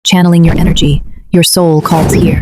channeling your energy. Your soul calls here.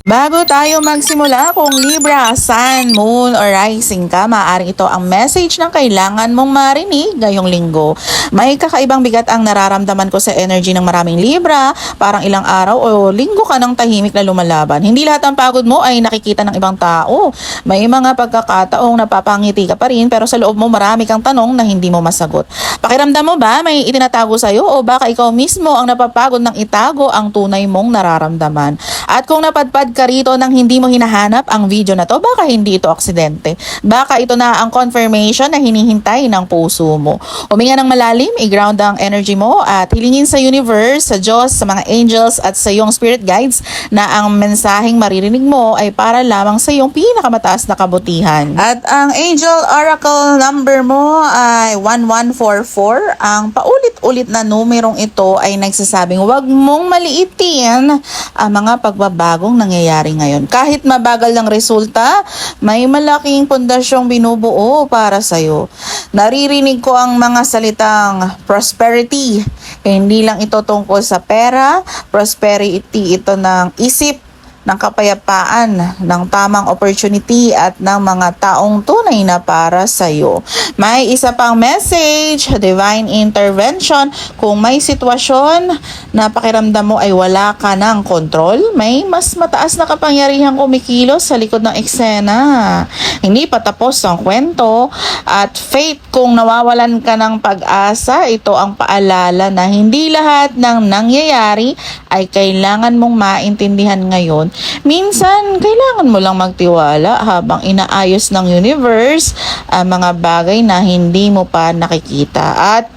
Bago tayo magsimula, kung Libra, Sun, Moon, or Rising ka, maaaring ito ang message na kailangan mong marinig ngayong linggo. May kakaibang bigat ang nararamdaman ko sa energy ng maraming Libra, parang ilang araw o linggo ka ng tahimik na lumalaban. Hindi lahat ng pagod mo ay nakikita ng ibang tao. May mga pagkakataong napapangiti ka pa rin, pero sa loob mo marami kang tanong na hindi mo masagot. Pakiramdam mo ba may itinatago sa'yo o baka ikaw mismo ang napapagod ng itago ang tunay mong nararamdaman? At kung napadpad ka rito nang hindi mo hinahanap ang video na to, baka hindi ito aksidente. Baka ito na ang confirmation na hinihintay ng puso mo. Huminga ng malalim, i-ground ang energy mo at hilingin sa universe, sa Diyos, sa mga angels at sa iyong spirit guides na ang mensaheng maririnig mo ay para lamang sa iyong pinakamataas na kabutihan. At ang angel oracle number mo ay 1144. Ang paulit-ulit na numerong ito ay nagsasabing huwag mong maliitin ang mga pagbabagong nangyayari ngayon. Kahit mabagal ng resulta, may malaking pundasyong binubuo para sa'yo. Naririnig ko ang mga salitang prosperity. Hindi lang ito tungkol sa pera, prosperity ito ng isip, ng kapayapaan, ng tamang opportunity at ng mga taong tunay na para sa iyo. May isa pang message, divine intervention. Kung may sitwasyon na pakiramdam mo ay wala ka ng control, may mas mataas na kapangyarihang kumikilos sa likod ng eksena. Hindi pa tapos ang kwento at faith, kung nawawalan ka ng pag-asa, ito ang paalala na hindi lahat ng nangyayari ay kailangan mong maintindihan ngayon. Minsan, kailangan mo lang magtiwala habang inaayos ng universe ang mga bagay na hindi mo pa nakikita. At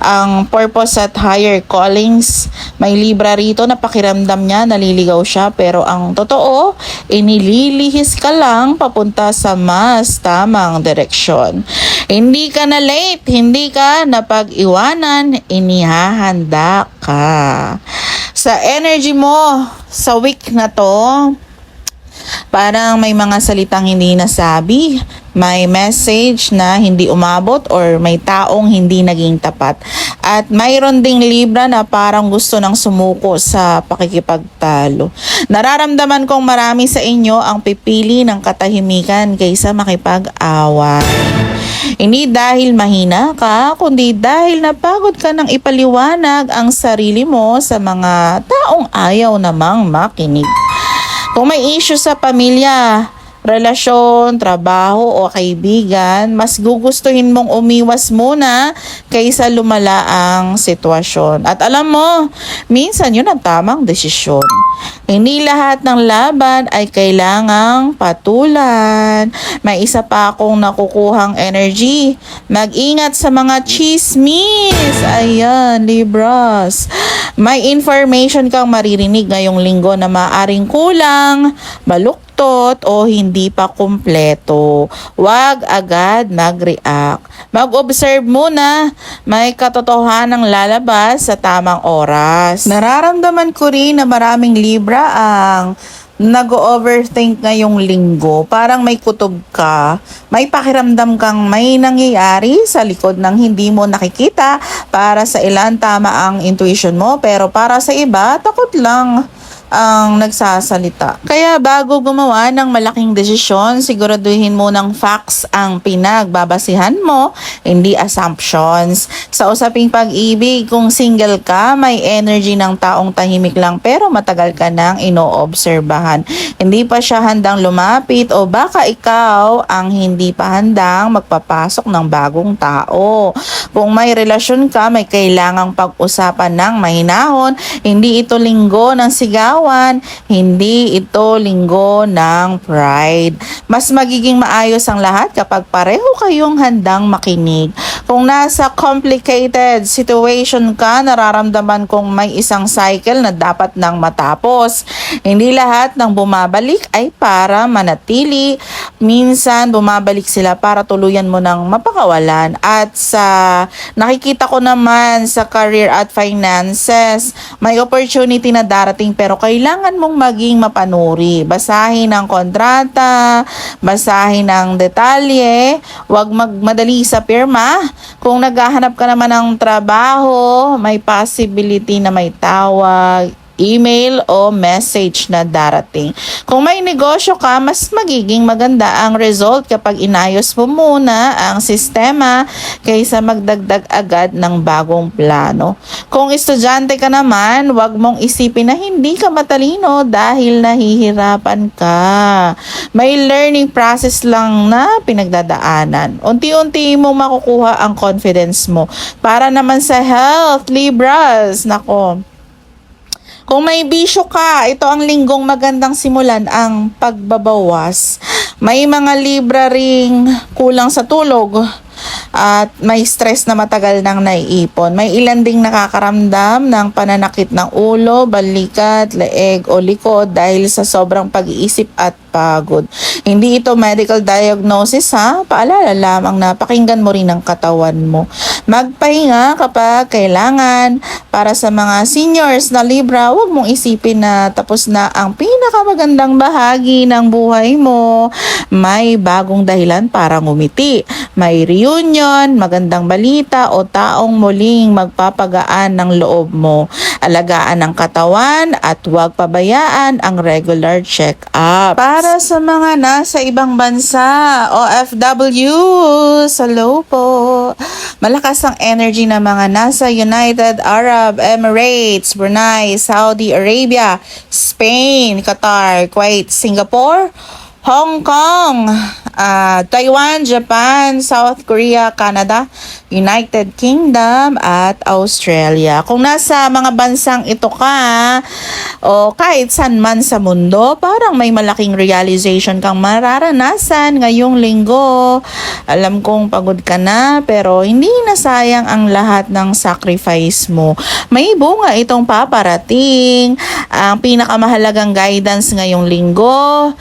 ang purpose at higher callings, may Libra rito na pakiramdam niya, naliligaw siya, pero ang totoo, inililihis ka lang papunta sa mas tamang direksyon. Hindi ka na late, hindi ka napag-iwanan, inihahanda ka. Sa energy mo, sa week na to, parang may mga salitang hindi nasabi, may message na hindi umabot or may taong hindi naging tapat. At mayroon ding Libra na parang gusto nang sumuko sa pakikipagtalo. Nararamdaman kong marami sa inyo ang pipili ng katahimikan kaysa makipag-away. Hindi dahil mahina ka, kundi dahil napagod ka ng ipaliwanag ang sarili mo sa mga taong ayaw namang makinig. Kung may issue sa pamilya, relasyon, trabaho o kaibigan, mas gugustuhin mong umiwas muna kaysa lumala ang sitwasyon. At alam mo, minsan yun ang tamang desisyon. Hindi lahat ng laban ay kailangang patulan. May isa pa akong nakukuhang energy. Mag-ingat sa mga chismis. Ayan, Libras. May information kang maririnig ngayong linggo na maaring kulang, baluktot o hindi pa kumpleto. Huwag agad mag-react. Mag-observe muna, may katotohanang lalabas sa tamang oras. Nararamdaman ko rin na maraming Libra ang nag-overthink ngayong linggo. Parang may kutob ka, may pakiramdam kang may nangyayari sa likod ng hindi mo nakikita. Para sa ilan, tama ang intuition mo, pero para sa iba, takot lang ang nagsasalita. Kaya bago gumawa ng malaking desisyon, siguraduhin mo ng facts ang pinagbabasihan mo, hindi assumptions. Sa usaping pag-ibig, kung single ka, may energy ng taong tahimik lang pero matagal ka nang inoobserbahan. Hindi pa siya handang lumapit o baka ikaw ang hindi pa handang magpapasok ng bagong tao. Kung may relasyon ka, may kailangang pag-usapan ng mahinahon. Hindi ito linggo ng sigaw, hindi ito linggo ng pride. Mas magiging maayos ang lahat kapag pareho kayong handang makinig. Kung nasa complicated situation ka, nararamdaman kong may isang cycle na dapat nang matapos. Hindi lahat ng bumabalik ay para manatili. Minsan bumabalik sila para tuluyan mo ng mapakawalan. At sa nakikita ko naman sa career at finances, may opportunity na darating pero kailangan mong maging mapanuri. Basahin ang kontrata, basahin ang detalye, huwag magmadali sa pirma. Kung naghahanap ka naman ng trabaho, may possibility na may tawag, email o message na darating. Kung may negosyo ka, mas magiging maganda ang result kapag inayos mo muna ang sistema kaysa magdagdag agad ng bagong plano. Kung estudyante ka naman, wag mong isipin na hindi ka matalino dahil nahihirapan ka. May learning process lang na pinagdadaanan. Unti-unti mo makukuha ang confidence mo. Para naman sa health, Libras, nako. Kung may bisyo ka, ito ang linggong magandang simulan ang pagbabawas. May mga Libra ring kulang sa tulog at may stress na matagal nang naiipon. May ilan ding nakakaramdam ng pananakit ng ulo, balikat, leeg o likod dahil sa sobrang pag-iisip at pagod. Hindi ito medical diagnosis ha. Paalala lamang na pakinggan mo rin ang katawan mo. Magpahinga kapag kailangan. Para sa mga seniors na Libra, huwag mong isipin na tapos na ang pinakamagandang bahagi ng buhay mo. May bagong dahilan para ngumiti. May reunion, magandang balita o taong muling magpapagaan ng loob mo. Alagaan ang katawan at huwag pabayaan ang regular check-up. Para sa mga nasa ibang bansa, OFW, hello po. Malakas ang energy ng mga nasa United Arab Emirates, Brunei, Saudi Arabia, Spain, Qatar, Kuwait, Singapore, Hong Kong, Taiwan, Japan, South Korea, Canada, United Kingdom, at Australia. Kung nasa mga bansang ito ka, o kahit saan man sa mundo, parang may malaking realization kang mararanasan ngayong linggo. Alam kong pagod ka na, pero hindi nasayang ang lahat ng sacrifice mo. May bunga itong paparating. Ang pinakamahalagang guidance ngayong linggo,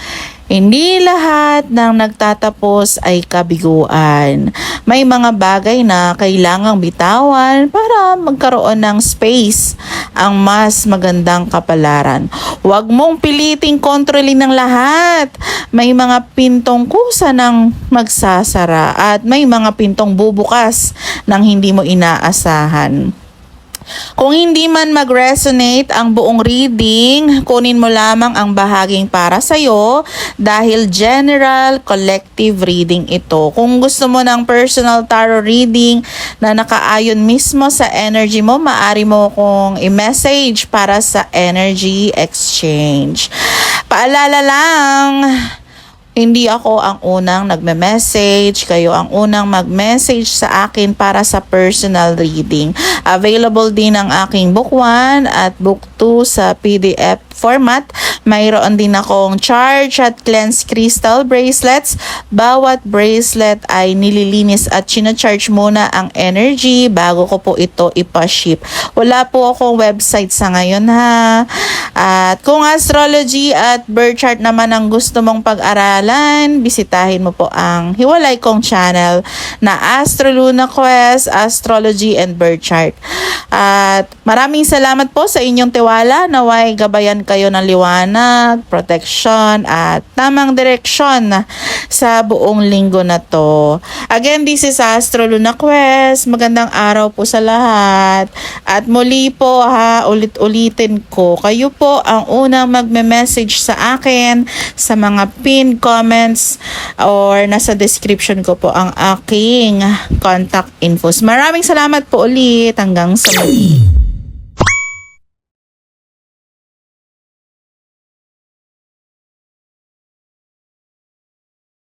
hindi lahat ng nagtatapos ay kabiguan. May mga bagay na kailangang bitawan para magkaroon ng space ang mas magandang kapalaran. Huwag mong piliting kontrolin ng lahat. May mga pintong kusa ng magsasara at may mga pintong bubukas ng hindi mo inaasahan. Kung hindi man mag-resonate ang buong reading, kunin mo lamang ang bahaging para sa'yo dahil general collective reading ito. Kung gusto mo ng personal tarot reading na nakaayon mismo sa energy mo, maaari mo kong i-message para sa energy exchange. Paalala lang, hindi ako ang unang nagme-message, kayo ang unang mag-message sa akin para sa personal reading. Available din ang aking book 1 at book 2 sa PDF format. Mayroon din akong charge at cleanse crystal bracelets. Bawat bracelet ay nililinis at charge muna ang energy bago ko po ito ipa-ship. Wala po akong website sa ngayon ha. At kung astrology at birth chart naman ang gusto mong pag-aralan, bisitahin mo po ang hiwalay kong channel na Astro Luna Quest, Astrology and Birth Chart. At maraming salamat po sa inyong tiwala. Naway gabayan kayo ng liwanag, protection at tamang direksyon sa buong linggo na to. Again, this is Astro Luna Quest. Magandang araw po sa lahat. At muli po ha, ulit-ulitin ko, kayo po ang unang magme-message sa akin sa mga pinned comments or nasa description ko po ang aking contact infos. Maraming salamat po ulit. Hanggang sa muli.